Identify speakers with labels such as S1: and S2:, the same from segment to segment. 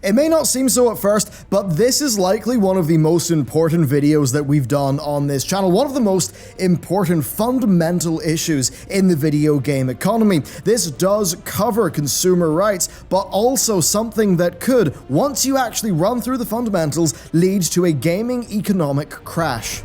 S1: It may not seem so at first, but this is likely one of the most important videos that we've done on this channel, one of the most important fundamental issues in the video game economy. This does cover consumer rights, but also something that could, once you actually run through the fundamentals, lead to a gaming economic crash.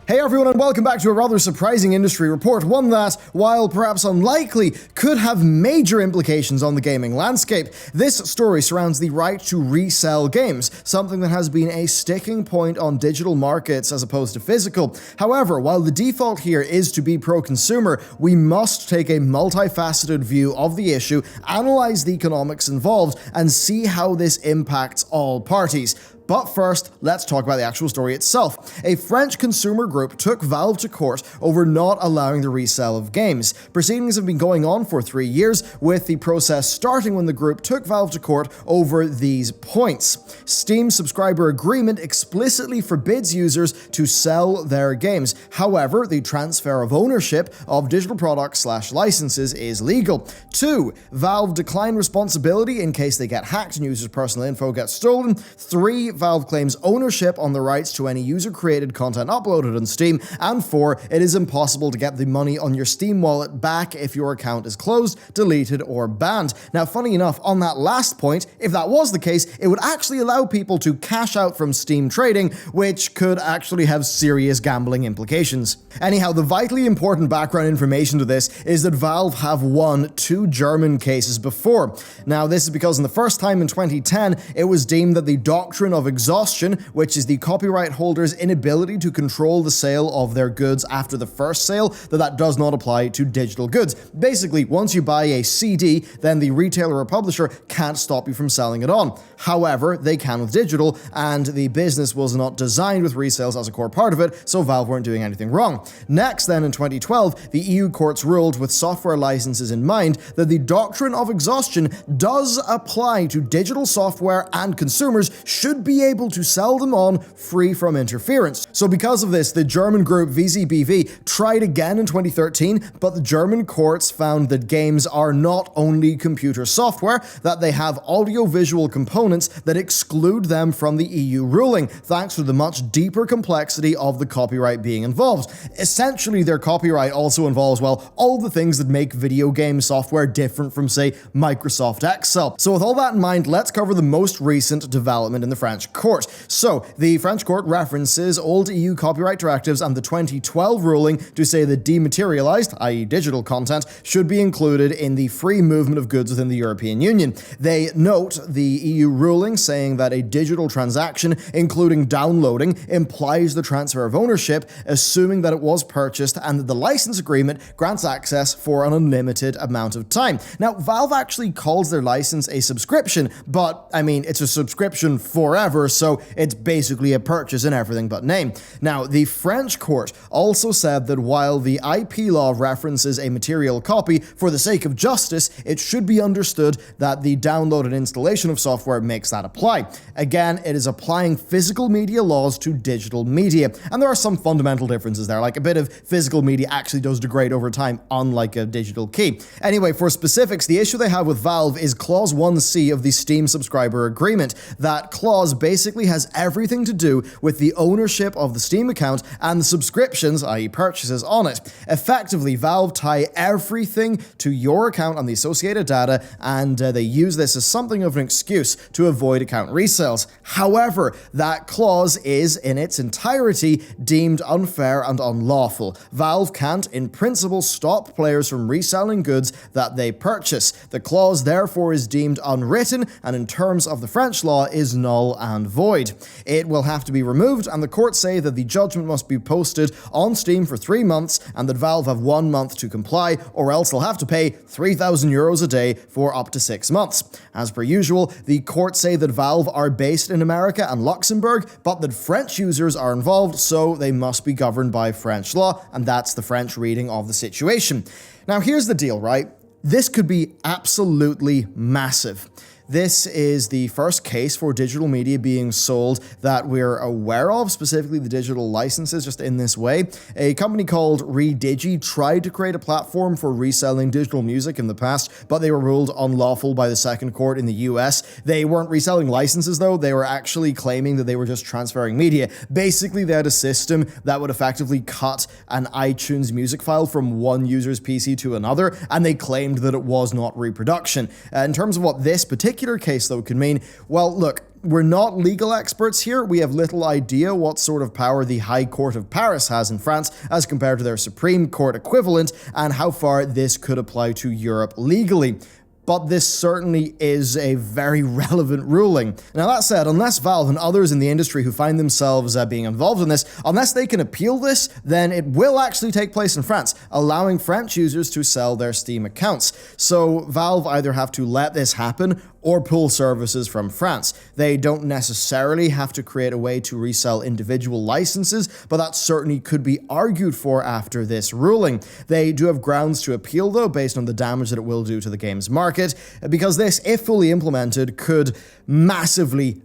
S1: Hey everyone, and welcome back to a rather surprising industry report, one that, while perhaps unlikely, could have major implications on the gaming landscape. This story surrounds the right to resell games, something that has been a sticking point on digital markets as opposed to physical. However, while the default here is to be pro-consumer, we must take a multifaceted view of the issue, analyze the economics involved, and see how this impacts all parties. But first, let's talk about the actual story itself. A French consumer group took Valve to court over not allowing the resale of games. Proceedings have been going on for 3 years, with the process starting when the group took Valve to court over these points. Steam's subscriber agreement explicitly forbids users to sell their games. However, the transfer of ownership of digital products/licenses is legal. 2. Valve declined responsibility in case they get hacked and users' personal info gets stolen. 3. Valve claims ownership on the rights to any user-created content uploaded on Steam. And 4, it is impossible to get the money on your Steam wallet back if your account is closed, deleted, or banned. Now, funny enough, on that last point, if that was the case, it would actually allow people to cash out from Steam trading, which could actually have serious gambling implications. Anyhow, the vitally important background information to this is that Valve have won 2 German cases before. Now, this is because in the first time in 2010, it was deemed that the doctrine of exhaustion, which is the copyright holder's inability to control the sale of their goods after the first sale, that does not apply to digital goods. Basically, once you buy a CD, then the retailer or publisher can't stop you from selling it on. However, they can with digital, and the business was not designed with resales as a core part of it, so Valve weren't doing anything wrong. Next, then, in 2012, the EU courts ruled with software licenses in mind that the doctrine of exhaustion does apply to digital software, and consumers should be able to sell them on free from interference. So because of this, the German group VZBV tried again in 2013, but the German courts found that games are not only computer software, that they have audio-visual components that exclude them from the EU ruling, thanks to the much deeper complexity of the copyright being involved. Essentially, their copyright also involves, well, all the things that make video game software different from, say, Microsoft Excel. So with all that in mind, let's cover the most recent development in the French court. So, the French court references old EU copyright directives and the 2012 ruling to say that dematerialized, i.e. digital content, should be included in the free movement of goods within the European Union. They note the EU ruling saying that a digital transaction, including downloading, implies the transfer of ownership, assuming that it was purchased, and that the license agreement grants access for an unlimited amount of time. Now, Valve actually calls their license a subscription, but, I mean, it's a subscription forever, so it's basically a purchase in everything but name. Now, the French court also said that while the IP law references a material copy, for the sake of justice, it should be understood that the download and installation of software makes that apply. Again, it is applying physical media laws to digital media, and there are some fundamental differences there, like a bit of physical media actually does degrade over time, unlike a digital key. Anyway, for specifics, the issue they have with Valve is Clause 1C of the Steam subscriber agreement. That clause basically has everything to do with the ownership of the Steam account and the subscriptions, i.e. purchases, on it. Effectively, Valve tie everything to your account and the associated data, and they use this as something of an excuse to avoid account resales. However, that clause is, in its entirety, deemed unfair and unlawful. Valve can't, in principle, stop players from reselling goods that they purchase. The clause, therefore, is deemed unwritten, and in terms of the French law, is null and void. It will have to be removed, and the courts say that the judgment must be posted on Steam for 3 months, and that Valve have 1 month to comply, or else they'll have to pay €3,000 a day for up to 6 months. As per usual, the courts say that Valve are based in America and Luxembourg, but that French users are involved, so they must be governed by French law, and that's the French reading of the situation. Now, here's the deal, right? This could be absolutely massive. This is the first case for digital media being sold that we're aware of, specifically the digital licenses, just in this way. A company called Redigi tried to create a platform for reselling digital music in the past, but they were ruled unlawful by the second court in the US. They weren't reselling licenses, though. They were actually claiming that they were just transferring media. Basically, they had a system that would effectively cut an iTunes music file from one user's PC to another, and they claimed that it was not reproduction. In terms of what this particular case, though, could mean, well, look, we're not legal experts here. We have little idea what sort of power the High Court of Paris has in France as compared to their Supreme Court equivalent, and how far this could apply to Europe legally. But this certainly is a very relevant ruling. Now, that said, unless Valve and others in the industry who find themselves being involved in this, unless they can appeal this, then it will actually take place in France, allowing French users to sell their Steam accounts. So Valve either have to let this happen or pull services from France. They don't necessarily have to create a way to resell individual licenses, but that certainly could be argued for after this ruling. They do have grounds to appeal, though, based on the damage that it will do to the game's market, because this, if fully implemented, could massively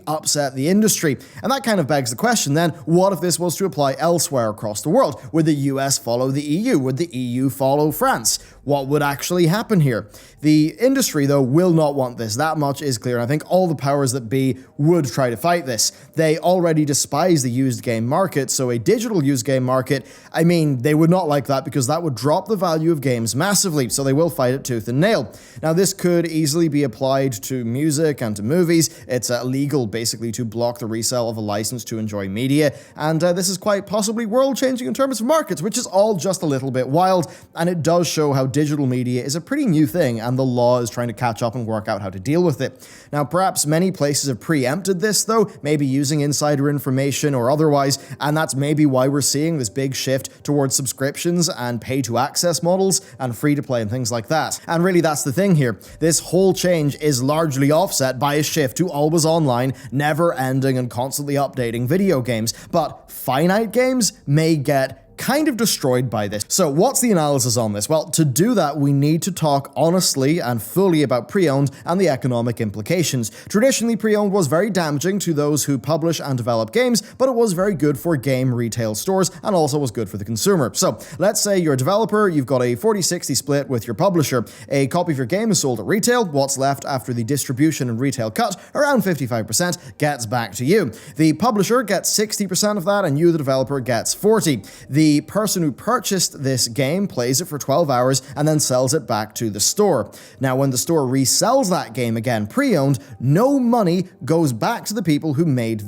S1: upset the industry. And that kind of begs the question then, what if this was to apply elsewhere across the world? Would the US follow the EU? Would the EU follow France? What would actually happen here? The industry, though, will not want this. That much is clear. And I think all the powers that be would try to fight this. They already despise the used game market, so a digital used game market, I mean, they would not like that because that would drop the value of games massively, so they will fight it tooth and nail. Now, this could easily be applied to music and to movies. It's illegal, basically, to block the resale of a license to enjoy media, and this is quite possibly world-changing in terms of markets, which is all just a little bit wild, and it does show how digital media is a pretty new thing, and the law is trying to catch up and work out how to deal with it. Now, perhaps many places have preempted this, though, maybe using insider information or otherwise, and that's maybe why we're seeing this big shift towards subscriptions and pay-to-access models and free-to-play and things like that. And really, that's the thing here. This whole change is largely offset by a shift to always online, never-ending and constantly updating video games, but finite games may get kind of destroyed by this. So what's the analysis on this? Well, to do that, we need to talk honestly and fully about pre-owned and the economic implications. Traditionally, pre-owned was very damaging to those who publish and develop games, but it was very good for game retail stores and also was good for the consumer. So let's say you're a developer, you've got a 40-60 split with your publisher. A copy of your game is sold at retail. What's left after the distribution and retail cut, around 55%, gets back to you. The publisher gets 60% of that and you, the developer, gets 40%. The person who purchased this game plays it for 12 hours and then sells it back to the store. Now, when the store resells that game again pre-owned, no money goes back to the people who made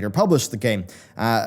S1: or published the game.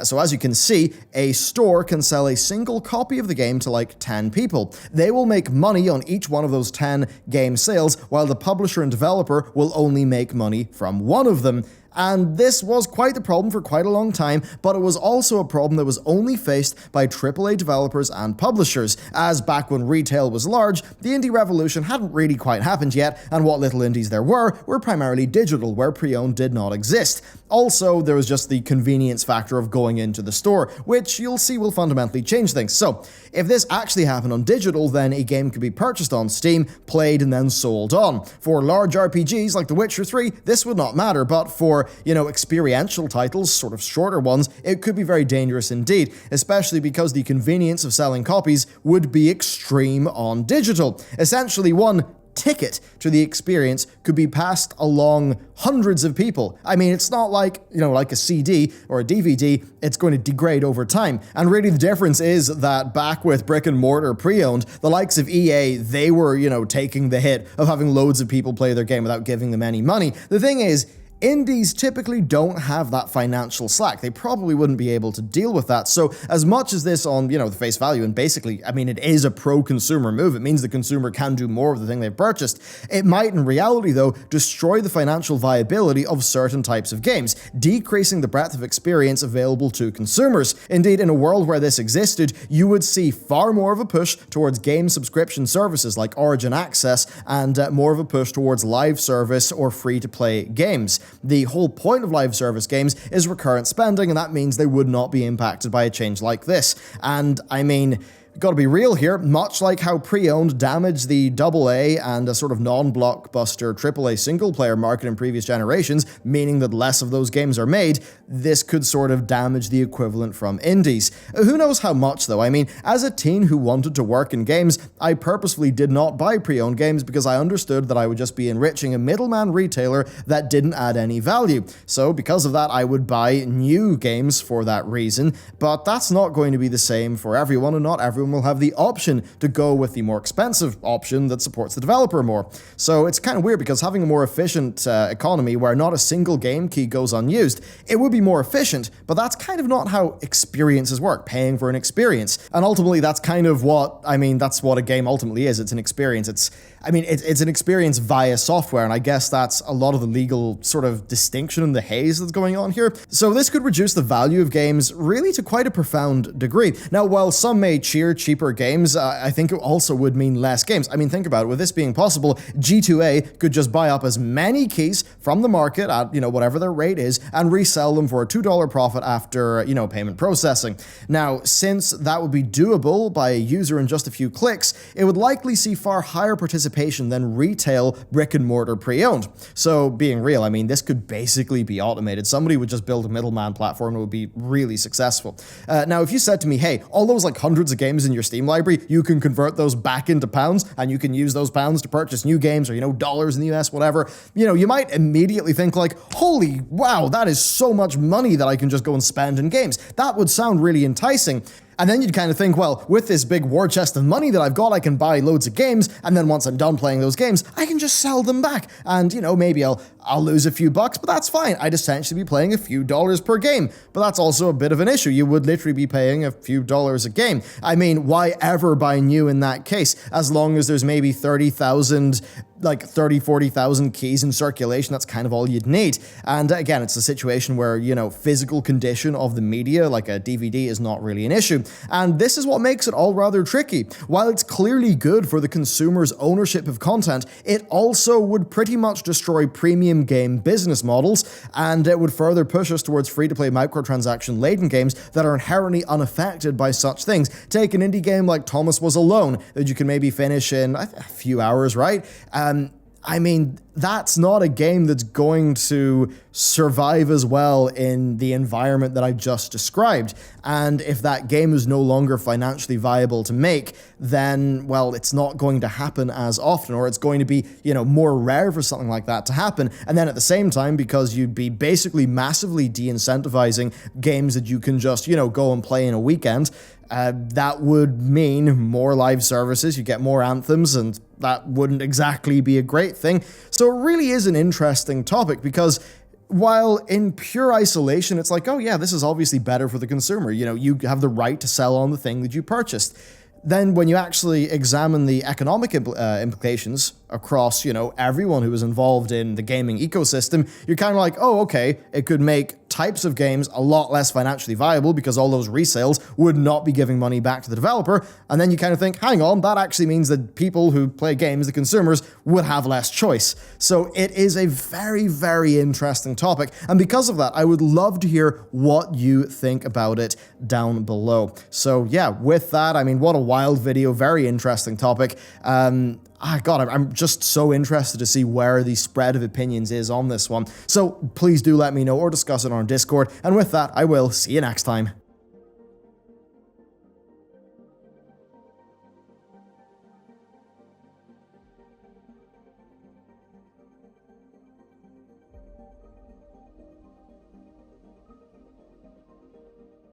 S1: So as you can see, a store can sell a single copy of the game to like 10 people. They will make money on each one of those 10 game sales, while the publisher and developer will only make money from one of them. And this was quite the problem for quite a long time, but it was also a problem that was only faced by AAA developers and publishers, as back when retail was large, the indie revolution hadn't really quite happened yet, and what little indies there were primarily digital, where pre-owned did not exist. Also, there was just the convenience factor of going into the store, which you'll see will fundamentally change things. So, if this actually happened on digital, then a game could be purchased on Steam, played, and then sold on. For large RPGs like The Witcher 3, this would not matter, but for experiential titles, sort of shorter ones, it could be very dangerous indeed, especially because the convenience of selling copies would be extreme on digital. Essentially, one ticket to the experience could be passed along hundreds of people. I mean, it's not like, like a CD or a DVD, it's going to degrade over time. And really the difference is that back with brick and mortar pre-owned, the likes of EA, they were, taking the hit of having loads of people play their game without giving them any money. The thing is, indies typically don't have that financial slack. They probably wouldn't be able to deal with that. So as much as this on, the face value, and basically, it is a pro-consumer move. It means the consumer can do more of the thing they've purchased. It might, in reality, though, destroy the financial viability of certain types of games, decreasing the breadth of experience available to consumers. Indeed, in a world where this existed, you would see far more of a push towards game subscription services like Origin Access and more of a push towards live service or free-to-play games. The whole point of live service games is recurrent spending, and that means they would not be impacted by a change like this. And Gotta be real here, much like how pre-owned damaged the AA and a sort of non-blockbuster AAA single-player market in previous generations, meaning that less of those games are made, this could sort of damage the equivalent from indies. Who knows how much though? I mean, as a teen who wanted to work in games, I purposefully did not buy pre-owned games because I understood that I would just be enriching a middleman retailer that didn't add any value. So because of that, I would buy new games for that reason, but that's not going to be the same for everyone, and not everyone will have the option to go with the more expensive option that supports the developer more. So it's kind of weird because having a more efficient economy where not a single game key goes unused, it would be more efficient, but that's kind of not how experiences work, paying for an experience. And ultimately that's kind of what, that's what a game ultimately is. It's an experience. It's an experience via software, and I guess that's a lot of the legal sort of distinction and the haze that's going on here. So this could reduce the value of games really to quite a profound degree. Now, while some may cheer cheaper games, I think it also would mean less games. I mean, think about it. With this being possible, G2A could just buy up as many keys from the market at, whatever their rate is, and resell them for a $2 profit after, payment processing. Now, since that would be doable by a user in just a few clicks, it would likely see far higher participation than retail brick-and-mortar pre-owned. So, being real, this could basically be automated. Somebody would just build a middleman platform and it would be really successful. Now, if you said to me, hey, all those hundreds of games in your Steam library, you can convert those back into pounds, and you can use those pounds to purchase new games or, dollars in the US, whatever, you might immediately think holy wow, that is so much money that I can just go and spend in games. That would sound really enticing. And then you'd kind of think, well, with this big war chest of money that I've got, I can buy loads of games, and then once I'm done playing those games, I can just sell them back. And, maybe I'll lose a few bucks, but that's fine. I'd essentially be playing a few dollars per game. But that's also a bit of an issue. You would literally be paying a few dollars a game. Why ever buy new in that case? As long as there's maybe 40,000 keys in circulation, that's kind of all you'd need. And again, it's a situation where, physical condition of the media, like a DVD, is not really an issue. And this is what makes it all rather tricky. While it's clearly good for the consumer's ownership of content, it also would pretty much destroy premium game business models, and it would further push us towards free-to-play microtransaction-laden games that are inherently unaffected by such things. Take an indie game like Thomas Was Alone, that you can maybe finish in a few hours, right? That's not a game that's going to survive as well in the environment that I just described. And if that game is no longer financially viable to make, then, well, it's not going to happen as often, or it's going to be, more rare for something like that to happen. And then at the same time, because you'd be basically massively de-incentivizing games that you can just, go and play in a weekend, that would mean more live services, you get more anthems, and that wouldn't exactly be a great thing. So it really is an interesting topic, because while in pure isolation, it's oh yeah, this is obviously better for the consumer. You have the right to sell on the thing that you purchased. Then when you actually examine the economic implications across, everyone who is involved in the gaming ecosystem, you're kind of oh, okay, it could make types of games a lot less financially viable because all those resales would not be giving money back to the developer. And then you kind of think, hang on, that actually means that people who play games, the consumers, would have less choice. So it is a very, very interesting topic. And because of that, I would love to hear what you think about it down below. So yeah, with that, what a wild video, very interesting topic. I'm just so interested to see where the spread of opinions is on this one. So please do let me know or discuss it on our Discord. And with that, I will see you next time.